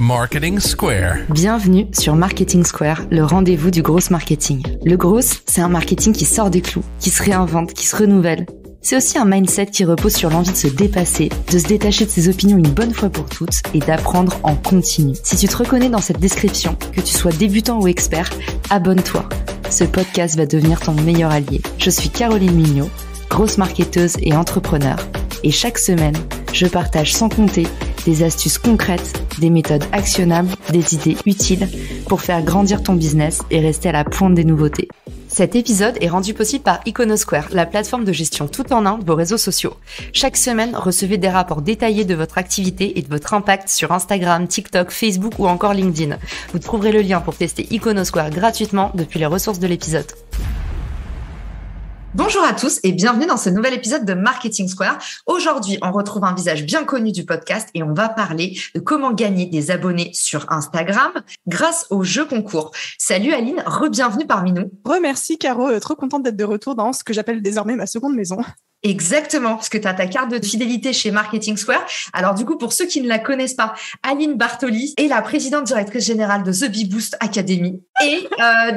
Marketing Square. Bienvenue sur Marketing Square, le rendez-vous du gros marketing. Le gros, c'est un marketing qui sort des clous, qui se réinvente, qui se renouvelle. C'est aussi un mindset qui repose sur l'envie de se dépasser, de se détacher de ses opinions une bonne fois pour toutes et d'apprendre en continu. Si tu te reconnais dans cette description, que tu sois débutant ou expert, abonne-toi. Ce podcast va devenir ton meilleur allié. Je suis Caroline Mignot, grosse marketeuse et entrepreneur. Et chaque semaine, je partage sans compter des astuces concrètes, des méthodes actionnables, des idées utiles pour faire grandir ton business et rester à la pointe des nouveautés. Cet épisode est rendu possible par Iconosquare, la plateforme de gestion tout en un de vos réseaux sociaux. Chaque semaine, recevez des rapports détaillés de votre activité et de votre impact sur Instagram, TikTok, Facebook ou encore LinkedIn. Vous trouverez le lien pour tester Iconosquare gratuitement depuis les ressources de l'épisode. Bonjour à tous et bienvenue dans ce nouvel épisode de Marketing Square. Aujourd'hui, on retrouve un visage bien connu du podcast et on va parler de comment gagner des abonnés sur Instagram grâce aux jeux concours. Salut Aline, re-bienvenue parmi nous. Merci Caro, trop contente d'être de retour dans ce que j'appelle désormais ma seconde maison. Exactement, parce que tu as ta carte de fidélité chez Marketing Square. Alors du coup, pour ceux qui ne la connaissent pas, Aline Bartoli est la présidente directrice générale de The Bee Boost Academy. Et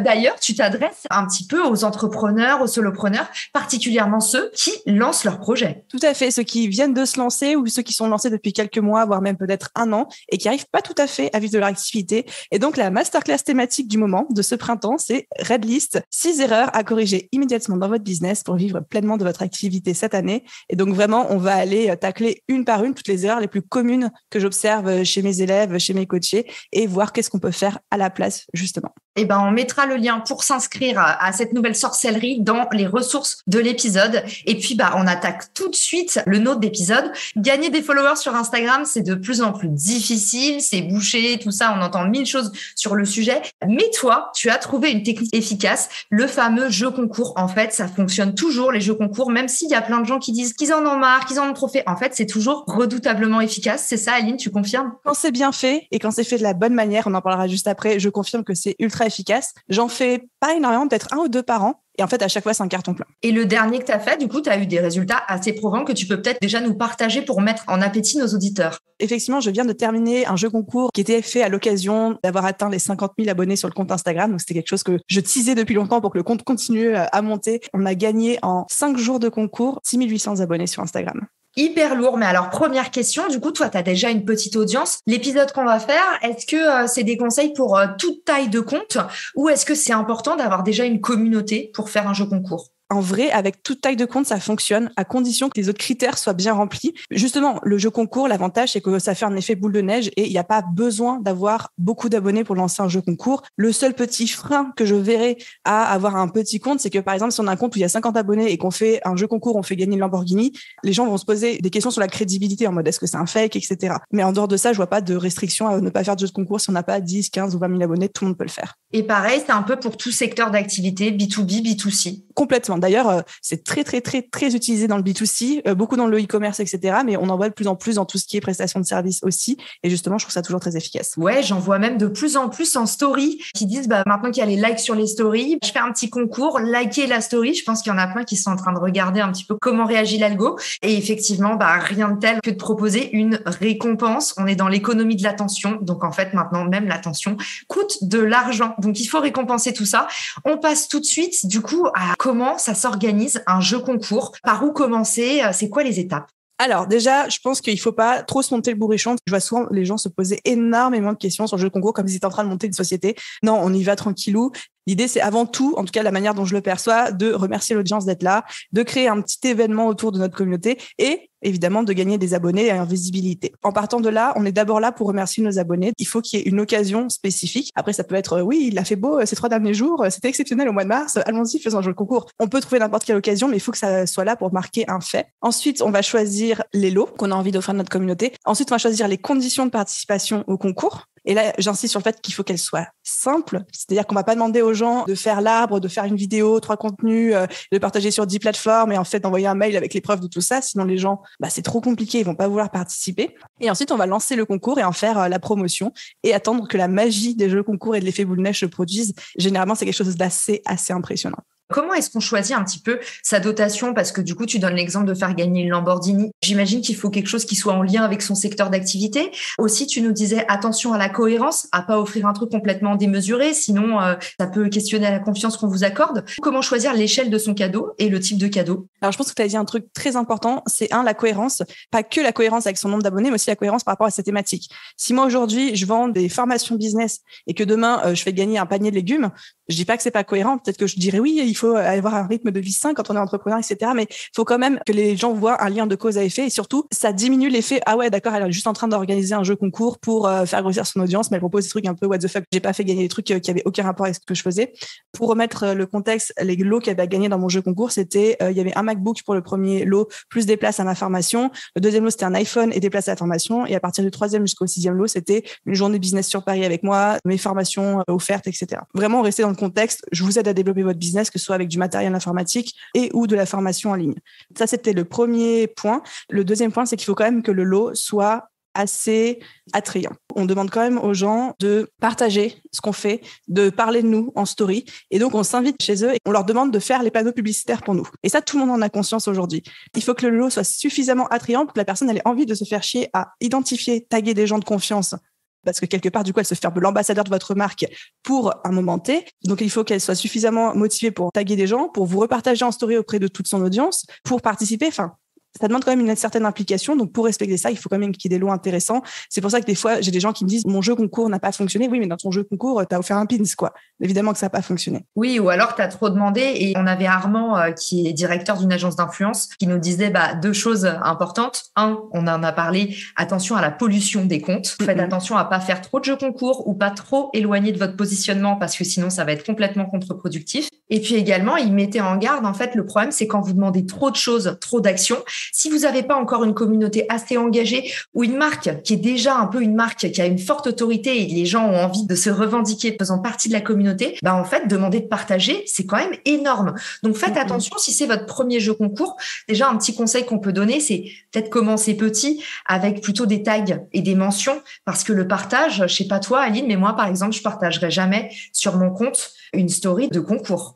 d'ailleurs, tu t'adresses un petit peu aux entrepreneurs, aux solopreneurs, particulièrement ceux qui lancent leurs projets. Tout à fait, ceux qui viennent de se lancer ou ceux qui sont lancés depuis quelques mois, voire même peut-être un an, et qui n'arrivent pas tout à fait à vivre de leur activité. Et donc, la masterclass thématique du moment, de ce printemps, c'est Red List, 6 erreurs à corriger immédiatement dans votre business pour vivre pleinement de votre activité cette année. Et donc, vraiment, on va aller tacler une par une toutes les erreurs les plus communes que j'observe chez mes élèves, chez mes coachés, et voir qu'est-ce qu'on peut faire à la place, justement. Eh ben, on mettra le lien pour s'inscrire à cette nouvelle sorcellerie dans les ressources de l'épisode. Et puis, on attaque tout de suite le nôtre d'épisode. Gagner des followers sur Instagram, c'est de plus en plus difficile, c'est bouché, tout ça, on entend mille choses sur le sujet. Mais toi, tu as trouvé une technique efficace, le fameux jeu concours. En fait, ça fonctionne toujours, les jeux concours, même s'il y a plein de gens qui disent qu'ils en ont marre, qu'ils en ont trop fait. En fait, c'est toujours redoutablement efficace. C'est ça, Aline, tu confirmes? Quand c'est bien fait et quand c'est fait de la bonne manière, on en parlera juste après, je confirme que c'est ultra efficace. J'en fais pas énormément, peut-être 1 ou 2 par an. Et en fait, à chaque fois, c'est un carton plein. Et le dernier que tu as fait, du coup, tu as eu des résultats assez probants que tu peux peut-être déjà nous partager pour mettre en appétit nos auditeurs. Effectivement, je viens de terminer un jeu concours qui était fait à l'occasion d'avoir atteint les 50 000 abonnés sur le compte Instagram. Donc, c'était quelque chose que je teasais depuis longtemps pour que le compte continue à monter. On a gagné en 5 jours de concours 6 800 abonnés sur Instagram. Hyper lourd. Mais alors, première question, du coup, toi, tu as déjà une petite audience. L'épisode qu'on va faire, est-ce que c'est des conseils pour toute taille de compte ou est-ce que c'est important d'avoir déjà une communauté pour faire un jeu concours? En vrai, avec toute taille de compte, ça fonctionne à condition que les autres critères soient bien remplis. Justement, le jeu concours, l'avantage, c'est que ça fait un effet boule de neige et il n'y a pas besoin d'avoir beaucoup d'abonnés pour lancer un jeu concours. Le seul petit frein que je verrais à avoir un petit compte, c'est que par exemple, si on a un compte où il y a 50 abonnés et qu'on fait un jeu concours, on fait gagner une Lamborghini, les gens vont se poser des questions sur la crédibilité en mode est-ce que c'est un fake, etc. Mais en dehors de ça, je vois pas de restriction à ne pas faire de jeu de concours si on n'a pas 10, 15 ou 20 000 abonnés, tout le monde peut le faire. Et pareil, c'est un peu pour tout secteur d'activité, B2B, B2C. Complètement. D'ailleurs, c'est très, très, très, très utilisé dans le B2C, beaucoup dans le e-commerce, etc. Mais on en voit de plus en plus dans tout ce qui est prestation de services aussi. Et justement, je trouve ça toujours très efficace. Ouais, j'en vois même de plus en plus en story qui disent, maintenant qu'il y a les likes sur les stories, je fais un petit concours, likez la story. Je pense qu'il y en a plein qui sont en train de regarder un petit peu comment réagit l'algo. Et effectivement, rien de tel que de proposer une récompense. On est dans l'économie de l'attention. Donc, en fait, maintenant, même l'attention coûte de l'argent. Donc, il faut récompenser tout ça. On passe tout de suite, du coup, à comment ça s'organise un jeu concours. Par où commencer? C'est quoi les étapes? Alors déjà, je pense qu'il faut pas trop se monter le bourrichon. Je vois souvent les gens se poser énormément de questions sur le jeu concours comme s'ils étaient en train de monter une société. Non, on y va tranquillou. L'idée, c'est avant tout, en tout cas la manière dont je le perçois, de remercier l'audience d'être là, de créer un petit événement autour de notre communauté et évidemment de gagner des abonnés et en visibilité. En partant de là, on est d'abord là pour remercier nos abonnés. Il faut qu'il y ait une occasion spécifique. Après, ça peut être oui, il a fait beau ces 3 derniers jours, c'était exceptionnel au mois de mars, allons-y, faisons un jeu de concours. On peut trouver n'importe quelle occasion, mais il faut que ça soit là pour marquer un fait. Ensuite, on va choisir les lots qu'on a envie d'offrir à notre communauté. Ensuite, on va choisir les conditions de participation au concours. Et là, j'insiste sur le fait qu'il faut qu'elle soit simple. C'est-à-dire qu'on va pas demander aux gens de faire l'arbre, de faire une vidéo, 3 contenus, de partager sur 10 plateformes et en fait d'envoyer un mail avec les preuves de tout ça. Sinon, les gens, c'est trop compliqué, ils vont pas vouloir participer. Et ensuite, on va lancer le concours et en faire la promotion et attendre que la magie des jeux concours et de l'effet boule de neige se produise. Généralement, c'est quelque chose assez impressionnant. Comment est-ce qu'on choisit un petit peu sa dotation? Parce que du coup, tu donnes l'exemple de faire gagner une Lamborghini. J'imagine qu'il faut quelque chose qui soit en lien avec son secteur d'activité. Aussi, tu nous disais attention à la cohérence, à pas offrir un truc complètement démesuré, sinon ça peut questionner la confiance qu'on vous accorde. Comment choisir l'échelle de son cadeau et le type de cadeau? Alors, je pense que tu as dit un truc très important, c'est la cohérence. Pas que la cohérence avec son nombre d'abonnés, mais aussi la cohérence par rapport à sa thématique. Si moi, aujourd'hui, je vends des formations business et que demain, je fais gagner un panier de légumes, je dis pas que c'est pas cohérent. Peut-être que je dirais oui, il faut avoir un rythme de vie sain quand on est entrepreneur, etc. Mais il faut quand même que les gens voient un lien de cause à effet et surtout, ça diminue l'effet. Ah ouais, d'accord, elle est juste en train d'organiser un jeu concours pour faire grossir son audience, mais elle propose des trucs un peu what the fuck. J'ai pas fait gagner des trucs qui avaient aucun rapport avec ce que je faisais. Pour remettre le contexte, les lots qu'elle avait gagné dans mon jeu concours, c'était, il y avait un MacBook pour le premier lot, plus des places à ma formation. Le deuxième lot, c'était un iPhone et des places à la formation. Et à partir du troisième jusqu'au sixième lot, c'était une journée business sur Paris avec moi, mes formations offertes, etc. Vraiment rester dans le contexte. Je vous aide à développer votre business, que ce soit avec du matériel informatique et ou de la formation en ligne. Ça, c'était le premier point. Le deuxième point, c'est qu'il faut quand même que le lot soit assez attrayant. On demande quand même aux gens de partager ce qu'on fait, de parler de nous en story. Et donc, on s'invite chez eux et on leur demande de faire les panneaux publicitaires pour nous. Et ça, tout le monde en a conscience aujourd'hui. Il faut que le lot soit suffisamment attrayant pour que la personne ait envie de se faire chier à identifier, taguer des gens de confiance. Parce que quelque part, du coup, elle se fait l'ambassadeur de votre marque pour un moment T. Donc, il faut qu'elle soit suffisamment motivée pour taguer des gens, pour vous repartager en story auprès de toute son audience, pour participer. Enfin, ça demande quand même une certaine implication. Donc, pour respecter ça, il faut quand même qu'il y ait des lots intéressants. C'est pour ça que des fois, j'ai des gens qui me disent « Mon jeu concours n'a pas fonctionné. » Oui, mais dans ton jeu concours, t'as offert un pins, quoi. Évidemment que ça n'a pas fonctionné. Oui, ou alors t'as trop demandé. Et on avait Armand, qui est directeur d'une agence d'influence, qui nous disait deux choses importantes. Un, on en a parlé, attention à la pollution des comptes. Faites attention à pas faire trop de jeux concours ou pas trop éloigné de votre positionnement parce que sinon, ça va être complètement contre-productif. Et puis également, il mettait en garde, en fait, le problème, c'est quand vous demandez trop de choses, trop d'actions. Si vous n'avez pas encore une communauté assez engagée ou une marque qui est déjà un peu une marque qui a une forte autorité et les gens ont envie de se revendiquer faisant partie de la communauté, en fait, demander de partager, c'est quand même énorme. Donc, faites attention si c'est votre premier jeu concours. Déjà, un petit conseil qu'on peut donner, c'est peut-être commencer petit avec plutôt des tags et des mentions parce que le partage, je sais pas toi, Aline, mais moi, par exemple, je partagerai jamais sur mon compte une story de concours.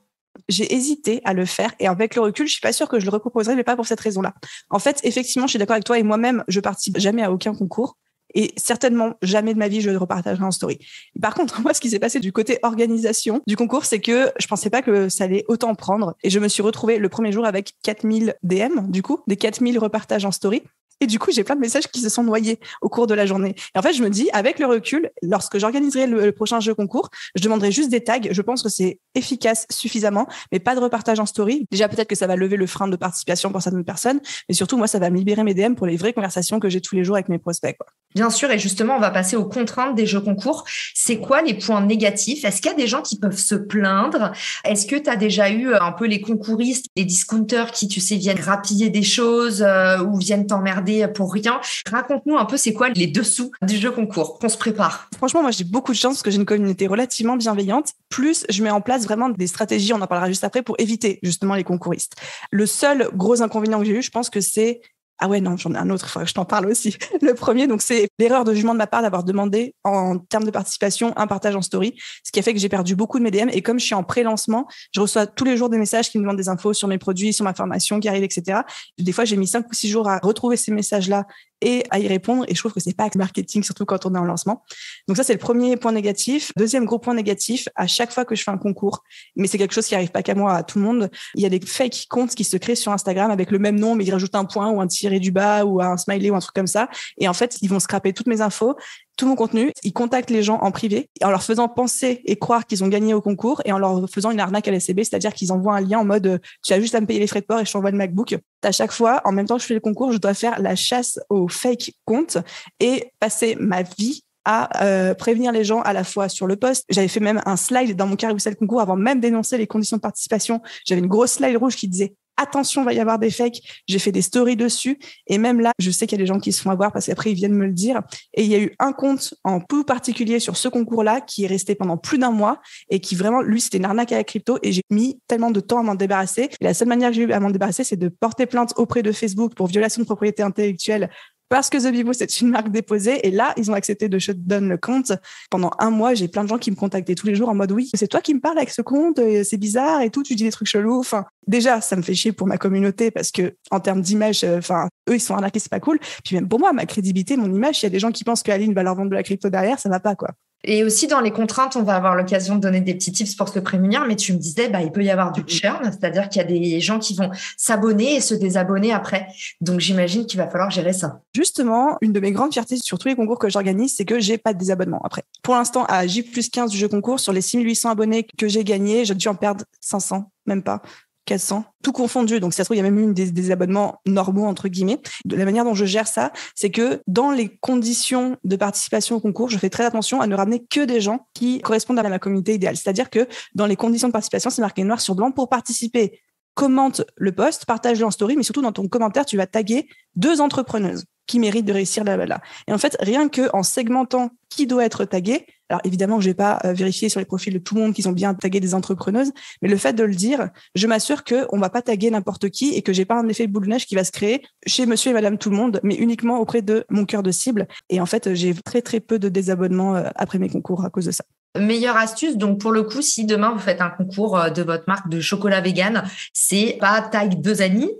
J'ai hésité à le faire et avec le recul, je suis pas sûre que je le reproposerai, mais pas pour cette raison-là. En fait, effectivement, je suis d'accord avec toi et moi-même, je participe jamais à aucun concours et certainement jamais de ma vie je le repartagerai en story. Par contre, moi, ce qui s'est passé du côté organisation du concours, c'est que je pensais pas que ça allait autant prendre et je me suis retrouvée le premier jour avec 4000 DM, du coup, des 4000 repartages en story. Et du coup, j'ai plein de messages qui se sont noyés au cours de la journée. Et en fait, je me dis, avec le recul, lorsque j'organiserai le prochain jeu concours, je demanderai juste des tags. Je pense que c'est efficace suffisamment, mais pas de repartage en story. Déjà, peut-être que ça va lever le frein de participation pour certaines personnes, mais surtout, moi, ça va me libérer mes DM pour les vraies conversations que j'ai tous les jours avec mes prospects, quoi. Bien sûr, et justement, on va passer aux contraintes des jeux concours. C'est quoi les points négatifs? Est-ce qu'il y a des gens qui peuvent se plaindre? Est-ce que tu as déjà eu un peu les concouristes, les discounters qui, tu sais, viennent grappiller des choses ou viennent t'emmerder pour rien? Raconte-nous un peu, c'est quoi les dessous du jeu concours qu'on se prépare? Franchement, moi, j'ai beaucoup de chance parce que j'ai une communauté relativement bienveillante. Plus, je mets en place vraiment des stratégies, on en parlera juste après, pour éviter justement les concouristes. Le seul gros inconvénient que j'ai eu, je pense que c'est... Ah ouais, non, j'en ai un autre, il faudrait que je t'en parle aussi. Le premier, donc, c'est l'erreur de jugement de ma part d'avoir demandé, en termes de participation, un partage en story, ce qui a fait que j'ai perdu beaucoup de mes DM. Et comme je suis en pré-lancement, je reçois tous les jours des messages qui me demandent des infos sur mes produits, sur ma formation qui arrive, etc. Des fois, j'ai mis 5 ou 6 jours à retrouver ces messages-là et à y répondre. Et je trouve que c'est pas marketing, surtout quand on est en lancement. Donc ça, c'est le premier point négatif. Deuxième gros point négatif, à chaque fois que je fais un concours, mais c'est quelque chose qui arrive pas qu'à moi, à tout le monde, il y a des fake comptes qui se créent sur Instagram avec le même nom, mais ils rajoutent un point ou un tiré du bas ou un smiley ou un truc comme ça. Et en fait, ils vont scraper toutes mes infos, tout mon contenu. Ils contactent les gens en privé en leur faisant penser et croire qu'ils ont gagné au concours et en leur faisant une arnaque à l'SCB, c'est-à-dire qu'ils envoient un lien en mode tu as juste à me payer les frais de port et je t'envoie le MacBook. À chaque fois, en même temps que je fais le concours, je dois faire la chasse aux fake comptes et passer ma vie à prévenir les gens à la fois sur le post. J'avais fait même un slide dans mon carrousel concours avant même d'énoncer les conditions de participation. J'avais une grosse slide rouge qui disait attention, il va y avoir des fakes. J'ai fait des stories dessus. Et même là, je sais qu'il y a des gens qui se font avoir parce qu'après, ils viennent me le dire. Et il y a eu un compte en tout particulier sur ce concours-là qui est resté pendant plus d'un mois et qui vraiment, lui, c'était une arnaque à la crypto et j'ai mis tellement de temps à m'en débarrasser. Et la seule manière que j'ai eu à m'en débarrasser, c'est de porter plainte auprès de Facebook pour violation de propriété intellectuelle parce que The Bibo, c'est une marque déposée. Et là, ils ont accepté de shutdown le compte. Pendant 1 mois, j'ai plein de gens qui me contactaient tous les jours en mode oui, c'est toi qui me parles avec ce compte, c'est bizarre et tout, tu dis des trucs chelous. Enfin, déjà, ça me fait chier pour ma communauté parce que en termes d'image, eux, ils sont arnaqués, c'est pas cool. Puis même pour moi, ma crédibilité, mon image, il y a des gens qui pensent qu'Aline va leur vendre de la crypto derrière, ça va pas, quoi. Et aussi, dans les contraintes, on va avoir l'occasion de donner des petits tips pour se prémunir, mais tu me disais, il peut y avoir du churn, c'est-à-dire qu'il y a des gens qui vont s'abonner et se désabonner après. Donc, j'imagine qu'il va falloir gérer ça. Justement, une de mes grandes fiertés sur tous les concours que j'organise, c'est que j'ai pas de désabonnement après. Pour l'instant, à J+15 du jeu concours, sur les 6800 abonnés que j'ai gagnés, j'ai dû en perdre 500, même pas. 400, tout confondu. Donc, si ça se trouve, il y a même eu des abonnements normaux, entre guillemets. De la manière dont je gère ça, c'est que dans les conditions de participation au concours, je fais très attention à ne ramener que des gens qui correspondent à ma communauté idéale. C'est-à-dire que dans les conditions de participation, c'est marqué noir sur blanc pour participer. Commente le post, partage-le en story, mais surtout dans ton commentaire, tu vas taguer 2 entrepreneuses qui méritent de réussir là. Et en fait, rien que en segmentant qui doit être tagué, alors évidemment, je vais pas vérifier sur les profils de tout le monde qu'ils ont bien tagué des entrepreneuses, mais le fait de le dire, je m'assure que on va pas taguer n'importe qui et que j'ai pas un effet boule de neige qui va se créer chez monsieur et madame tout le monde, mais uniquement auprès de mon cœur de cible. Et en fait, j'ai très très peu de désabonnements après mes concours à cause de ça. Meilleure astuce, donc pour le coup, si demain vous faites un concours de votre marque de chocolat vegan, c'est pas tag 2 amis,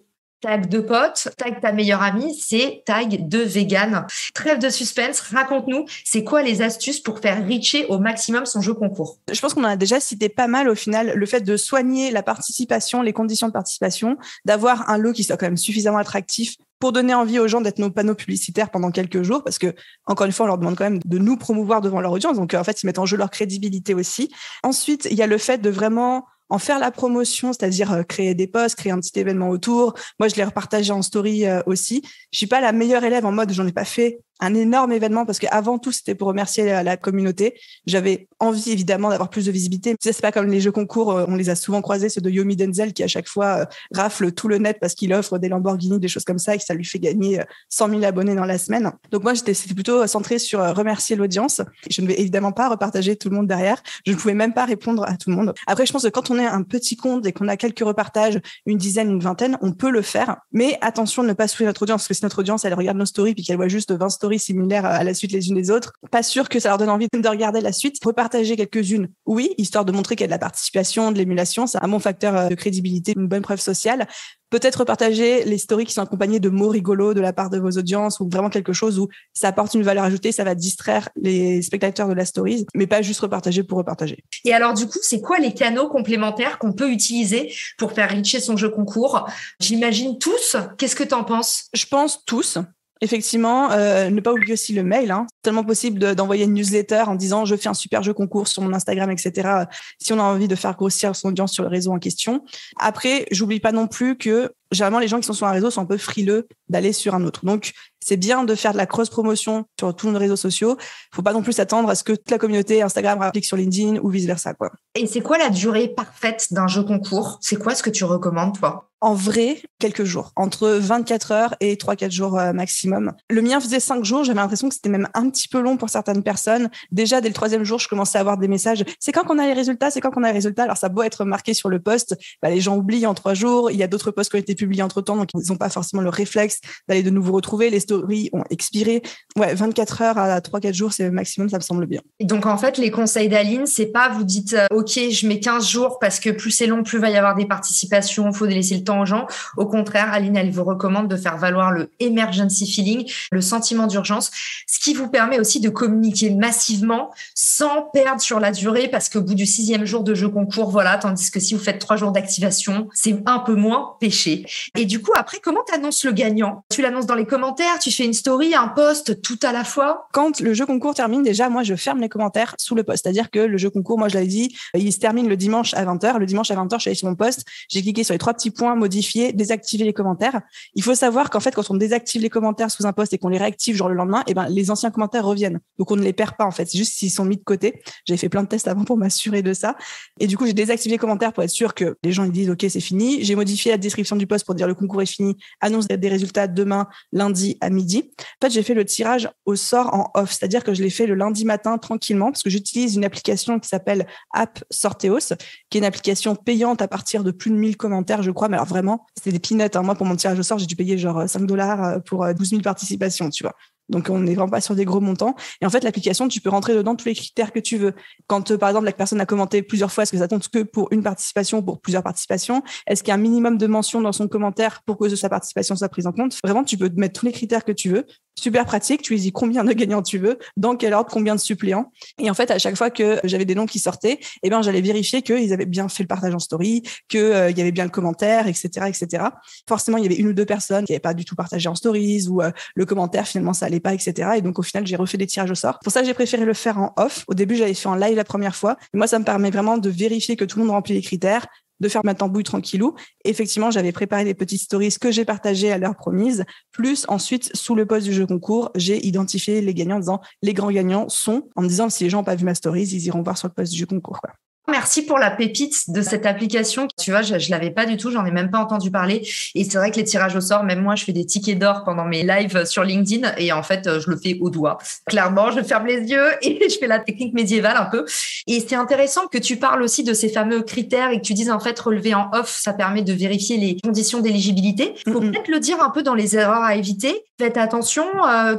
tag 2 potes, tag ta meilleure amie, c'est tag 2 vegan. Trêve de suspense, raconte-nous, c'est quoi les astuces pour faire reacher au maximum son jeu concours? Je pense qu'on en a déjà cité pas mal au final, le fait de soigner la participation, les conditions de participation, d'avoir un lot qui soit quand même suffisamment attractif pour donner envie aux gens d'être nos panneaux publicitaires pendant quelques jours, parce que, encore une fois, on leur demande quand même de nous promouvoir devant leur audience. Donc, en fait, ils mettent en jeu leur crédibilité aussi. Ensuite, il y a le fait de vraiment en faire la promotion, c'est-à-dire créer des posts, créer un petit événement autour. Moi, je l'ai repartagé en story aussi. Je suis pas la meilleure élève en mode j'en ai pas fait un énorme événement parce qu'avant tout, c'était pour remercier la communauté. J'avais envie, évidemment, d'avoir plus de visibilité. C'est pas comme les jeux concours, on les a souvent croisés, ceux de Yomi Denzel qui, à chaque fois, rafle tout le net parce qu'il offre des Lamborghini, des choses comme ça et que ça lui fait gagner 100 000 abonnés dans la semaine. Donc moi, c'était plutôt centré sur remercier l'audience. Je ne vais évidemment pas repartager tout le monde derrière. Je ne pouvais même pas répondre à tout le monde. Après, je pense que quand on est un petit compte et qu'on a quelques repartages, une dizaine, une vingtaine, on peut le faire. Mais attention de ne pas saouler notre audience parce que si notre audience, elle regarde nos stories puis qu'elle voit juste 20 stories similaires à la suite les unes des autres, pas sûr que ça leur donne envie de regarder la suite. Repartager quelques-unes, oui, histoire de montrer qu'il y a de la participation, de l'émulation, c'est un bon facteur de crédibilité, une bonne preuve sociale. Peut-être repartager les stories qui sont accompagnées de mots rigolos de la part de vos audiences ou vraiment quelque chose où ça apporte une valeur ajoutée, ça va distraire les spectateurs de la story, mais pas juste repartager pour repartager. Et alors, du coup, c'est quoi les canaux complémentaires qu'on peut utiliser pour faire reacher son jeu concours? J'imagine tous. Qu'est-ce que tu en penses? Je pense tous. Effectivement, ne pas oublier aussi le mail. C'est tellement possible d'envoyer une newsletter en disant je fais un super jeu concours sur mon Instagram, etc. Si on a envie de faire grossir son audience sur le réseau en question. Après, j'oublie pas non plus que généralement les gens qui sont sur un réseau sont un peu frileux d'aller sur un autre. Donc, c'est bien de faire de la cross-promotion sur tous nos réseaux sociaux. Faut pas non plus s'attendre à ce que toute la communauté Instagram applique sur LinkedIn ou vice-versa, quoi. Et c'est quoi la durée parfaite d'un jeu concours? C'est quoi ce que tu recommandes, toi? En vrai, quelques jours, entre 24 heures et 3-4 jours maximum. Le mien faisait 5 jours, j'avais l'impression que c'était même un petit peu long pour certaines personnes. Déjà, dès le 3e jour, je commençais à avoir des messages. C'est quand qu'on a les résultats? C'est quand qu'on a les résultats? Alors, ça a beau être marqué sur le post, les gens oublient en 3 jours. Il y a d'autres posts qui ont été publiés entre-temps, donc ils n'ont pas forcément le réflexe d'aller de nouveau retrouver. Les stories ont expiré. Ouais, 24 heures à 3-4 jours, c'est le maximum, ça me semble bien. Et donc, en fait, les conseils d'Aline, c'est pas vous dites OK, je mets 15 jours parce que plus c'est long, plus va y avoir des participations, il faut laisser le temps aux gens. Au contraire, Aline, elle vous recommande de faire valoir le emergency feeling, le sentiment d'urgence, ce qui vous permet aussi de communiquer massivement sans perdre sur la durée parce qu'au bout du 6e jour de jeu concours, voilà, tandis que si vous faites 3 jours d'activation, c'est un peu moins péché. Et du coup, après, comment tu annonces le gagnant? Tu l'annonces dans les commentaires, tu fais une story, un post, tout à la fois? Quand le jeu concours termine, déjà, moi, je ferme les commentaires sous le post. C'est-à-dire que le jeu concours, moi, je l'avais dit, il se termine le dimanche à 20h. Le dimanche à 20h, je suis allée sur mon post, j'ai cliqué sur les 3 petits points, modifier, désactiver les commentaires. Il faut savoir qu'en fait, quand on désactive les commentaires sous un post et qu'on les réactive genre le lendemain, les anciens commentaires reviennent. Donc, on ne les perd pas, en fait. C'est juste s'ils sont mis de côté. J'avais fait plein de tests avant pour m'assurer de ça. Et du coup, j'ai désactivé les commentaires pour être sûr que les gens, ils disent, OK, c'est fini. J'ai modifié la description du post pour dire le concours est fini, annonce des résultats résultats demain, lundi à midi. En fait, j'ai fait le tirage au sort en off, c'est-à-dire que je l'ai fait le lundi matin tranquillement parce que j'utilise une application qui s'appelle App Sorteos, qui est une application payante à partir de plus de 1000 commentaires, je crois. Mais alors vraiment, c'était des peanuts. Moi, pour mon tirage au sort, j'ai dû payer genre $5 pour 12 000 participations, tu vois. Donc, on n'est vraiment pas sur des gros montants. Et en fait, l'application, tu peux rentrer dedans tous les critères que tu veux. Quand, par exemple, la personne a commenté plusieurs fois, est-ce que ça compte que pour une participation ou pour plusieurs participations? Est-ce qu'il y a un minimum de mentions dans son commentaire pour que sa participation soit prise en compte? Vraiment, tu peux mettre tous les critères que tu veux. Super pratique. Tu lui dis combien de gagnants tu veux, dans quel ordre, combien de suppléants. Et en fait, à chaque fois que j'avais des noms qui sortaient, j'allais vérifier qu'ils avaient bien fait le partage en story, qu'il y avait bien le commentaire, etc., etc. Forcément, il y avait une ou deux personnes qui n'avaient pas du tout partagé en stories ou le commentaire, finalement, ça allait pas, etc. Et donc, au final, j'ai refait des tirages au sort. Pour ça, j'ai préféré le faire en off. Au début, j'avais fait en live la première fois. Et moi, ça me permet vraiment de vérifier que tout le monde remplit les critères, de faire ma tambouille tranquillou. Effectivement, j'avais préparé des petites stories que j'ai partagées à l'heure promise. Plus ensuite, sous le post du jeu concours, j'ai identifié les gagnants en disant les grands gagnants sont, en me disant si les gens n'ont pas vu ma stories, ils iront voir sur le post du jeu concours, quoi. Merci pour la pépite de cette application. Tu vois, je l'avais pas du tout, j'en ai même pas entendu parler. Et c'est vrai que les tirages au sort, même moi, je fais des tickets d'or pendant mes lives sur LinkedIn et en fait, je le fais au doigt. Clairement, je ferme les yeux et je fais la technique médiévale un peu. Et c'est intéressant que tu parles aussi de ces fameux critères et que tu dises en fait relever en off, ça permet de vérifier les conditions d'éligibilité. Il faut peut-être le dire un peu dans les erreurs à éviter. Faites attention,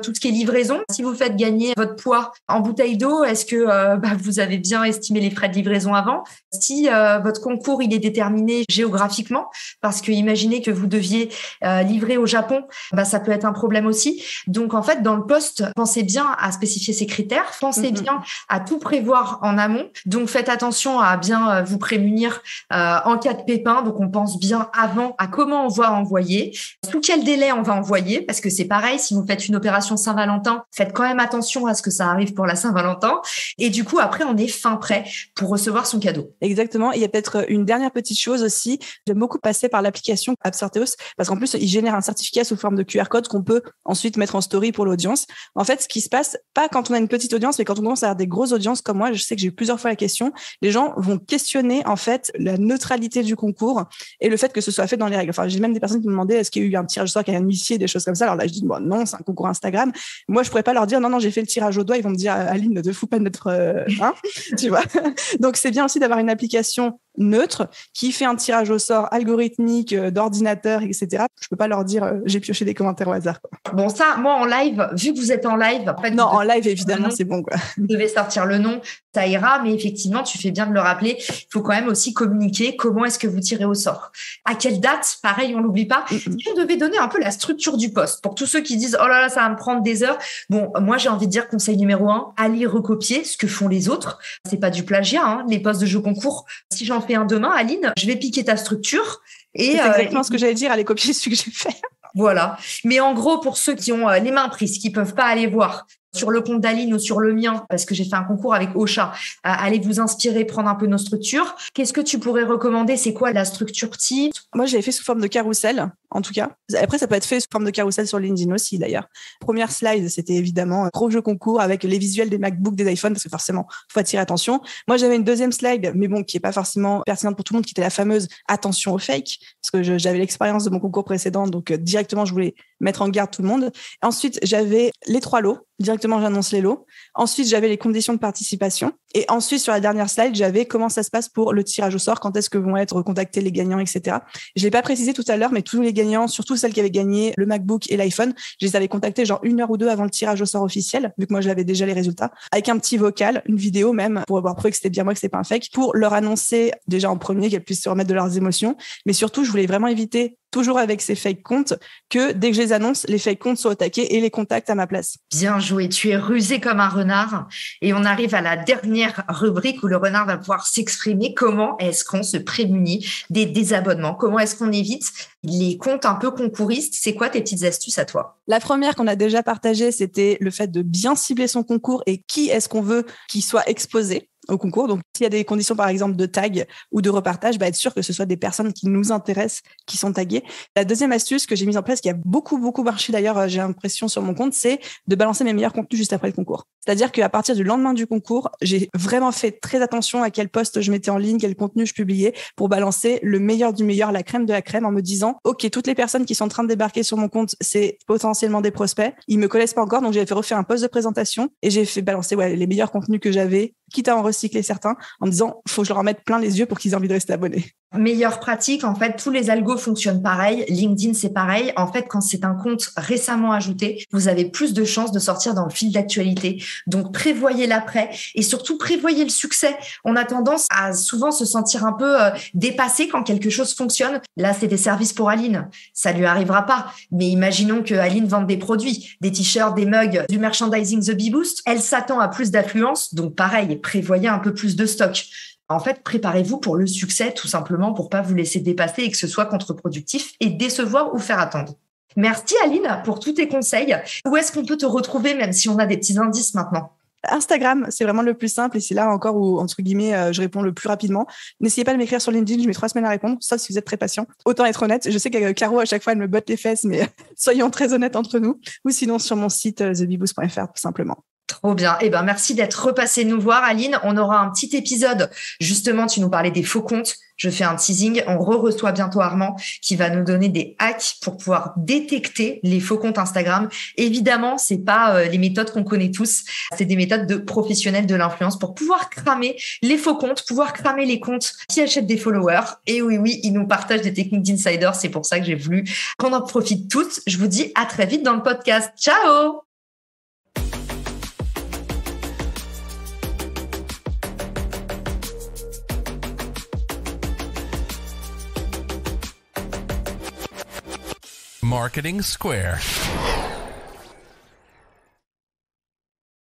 tout ce qui est livraison. Si vous faites gagner votre poids en bouteille d'eau, est-ce que vous avez bien estimé les frais de livraison avant? Si votre concours il est déterminé géographiquement, parce que imaginez que vous deviez livrer au Japon, ça peut être un problème aussi. Donc en fait, dans le post, pensez bien à spécifier ces critères, pensez bien à tout prévoir en amont. Donc faites attention à bien vous prémunir en cas de pépin. Donc on pense bien avant à comment on va envoyer, sous quel délai on va envoyer, parce que c'est pareil, si vous faites une opération Saint-Valentin, faites quand même attention à ce que ça arrive pour la Saint-Valentin. Et du coup, après, on est fin prêt pour recevoir son cadeau. Exactement. Et il y a peut-être une dernière petite chose aussi. J'aime beaucoup passer par l'application App Sorteos parce qu'en plus, il génère un certificat sous forme de QR code qu'on peut ensuite mettre en story pour l'audience. En fait, ce qui se passe, pas quand on a une petite audience, mais quand on commence à avoir des grosses audiences comme moi, je sais que j'ai eu plusieurs fois la question, les gens vont questionner en fait la neutralité du concours et le fait que ce soit fait dans les règles. Enfin, j'ai même des personnes qui me demandaient est-ce qu'il y a eu un tirage au sort, qu'il y a un huissier, des choses comme ça. Alors là, je dis non, c'est un concours Instagram. Moi, je pourrais pas leur dire non, j'ai fait le tirage au doigt. Ils vont me dire Aline, ne te fous pas de notre tu vois. Donc c'est bien aussi d'avoir une application neutre qui fait un tirage au sort algorithmique d'ordinateur, etc. Je peux pas leur dire j'ai pioché des commentaires au hasard, quoi. Bon, ça, moi en live, vu que vous êtes en live, en fait, non, en live évidemment c'est bon, quoi. Vous devez sortir le nom, ça ira, mais effectivement, tu fais bien de le rappeler. Il faut quand même aussi communiquer comment est-ce que vous tirez au sort. À quelle date? Pareil, on l'oublie pas. Si on devait donner un peu la structure du poste pour tous ceux qui disent oh là là, ça va me prendre des heures. Bon, moi j'ai envie de dire conseil numéro 1, allez recopier ce que font les autres. C'est pas du plagiat, les postes de jeu concours. Si j'en fais un demain, Aline, je vais piquer ta structure. Et c'est exactement ce que j'allais dire, aller copier celui que j'ai fait. Voilà. Mais en gros, pour ceux qui ont les mains prises, qui peuvent pas aller voir sur le compte d'Aline ou sur le mien, parce que j'ai fait un concours avec Ocha, allez vous inspirer, prendre un peu nos structures. Qu'est-ce que tu pourrais recommander? C'est quoi la structure type? Moi, j'avais fait sous forme de carrousel, en tout cas. Après, ça peut être fait sous forme de carrousel sur LinkedIn aussi, d'ailleurs. Première slide, c'était évidemment un gros jeu concours avec les visuels des MacBooks, des iPhones, parce que forcément, faut attirer attention. Moi, j'avais une deuxième slide, mais bon, qui est pas forcément pertinente pour tout le monde, qui était la fameuse attention au fake, parce que j'avais l'expérience de mon concours précédent, donc directement, je voulais mettre en garde tout le monde. Ensuite, j'avais les 3 lots. Directement, j'annonce les lots. Ensuite, j'avais les conditions de participation. Et ensuite, sur la dernière slide, j'avais comment ça se passe pour le tirage au sort, quand est-ce que vont être contactés les gagnants, etc. Je l'ai pas précisé tout à l'heure, mais tous les gagnants, surtout celles qui avaient gagné le MacBook et l'iPhone, je les avais contactés genre 1 heure ou 2 avant le tirage au sort officiel, vu que moi, j'avais déjà les résultats, avec un petit vocal, une vidéo même, pour avoir prouvé que c'était bien moi, que c'était pas un fake, pour leur annoncer déjà en premier qu'elles puissent se remettre de leurs émotions. Mais surtout, je voulais vraiment éviter, toujours avec ces fake comptes, que dès que je les annonce, les fake comptes soient au taquet et les contacts à ma place. Bien joué, tu es rusé comme un renard. Et on arrive à la dernière rubrique où le renard va pouvoir s'exprimer. Comment est-ce qu'on se prémunit des désabonnements? Comment est-ce qu'on évite les comptes un peu concouristes? C'est quoi tes petites astuces à toi? La première qu'on a déjà partagée, c'était le fait de bien cibler son concours et qui est-ce qu'on veut qu'il soit exposé. au concours. Donc, s'il y a des conditions, par exemple, de tag ou de repartage, être sûr que ce soit des personnes qui nous intéressent, qui sont taguées. La deuxième astuce que j'ai mise en place, qui a beaucoup marché d'ailleurs, j'ai l'impression sur mon compte, c'est de balancer mes meilleurs contenus juste après le concours. C'est-à-dire qu'à partir du lendemain du concours, j'ai vraiment fait très attention à quel post je mettais en ligne, quel contenu je publiais pour balancer le meilleur du meilleur, la crème de la crème en me disant, OK, toutes les personnes qui sont en train de débarquer sur mon compte, c'est potentiellement des prospects. Ils me connaissent pas encore, donc j'ai fait refaire un post de présentation et j'ai fait balancer les meilleurs contenus que j'avais, quitte à en recycler certains, en me disant, faut que je leur en mette plein les yeux pour qu'ils aient envie de rester abonnés. Meilleure pratique, en fait, tous les algos fonctionnent pareil. LinkedIn, c'est pareil. En fait, quand c'est un compte récemment ajouté, vous avez plus de chances de sortir dans le fil d'actualité. Donc, prévoyez l'après et surtout prévoyez le succès. On a tendance à souvent se sentir un peu dépassé quand quelque chose fonctionne. Là, c'est des services pour Aline. Ça lui arrivera pas. Mais imaginons que Aline vende des produits, des t-shirts, des mugs, du merchandising The Bee Boost. Elle s'attend à plus d'affluence. Donc, pareil, prévoyez un peu plus de stock. En fait, préparez-vous pour le succès, tout simplement pour pas vous laisser dépasser et que ce soit contre-productif et décevoir ou faire attendre. Merci Aline pour tous tes conseils. Où est-ce qu'on peut te retrouver, même si on a des petits indices maintenant ? Instagram, c'est vraiment le plus simple et c'est là encore où, entre guillemets, je réponds le plus rapidement. N'essayez pas de m'écrire sur LinkedIn, je mets 3 semaines à répondre, sauf si vous êtes très patient. Autant être honnête. Je sais que Caro, à chaque fois, elle me botte les fesses, mais soyons très honnêtes entre nous. Ou sinon, sur mon site, thebeeboost.fr, tout simplement. Trop bien. Eh ben, merci d'être repassé nous voir, Aline. On aura un petit épisode. Justement, tu nous parlais des faux comptes. Je fais un teasing. On reçoit bientôt Armand qui va nous donner des hacks pour pouvoir détecter les faux comptes Instagram. Évidemment, c'est pas les méthodes qu'on connaît tous. C'est des méthodes de professionnels de l'influence pour pouvoir cramer les faux comptes, pouvoir cramer les comptes qui achètent des followers. Et oui, ils nous partagent des techniques d'insider. C'est pour ça que j'ai voulu qu'on en profite toutes. Je vous dis à très vite dans le podcast. Ciao! Marketing Square.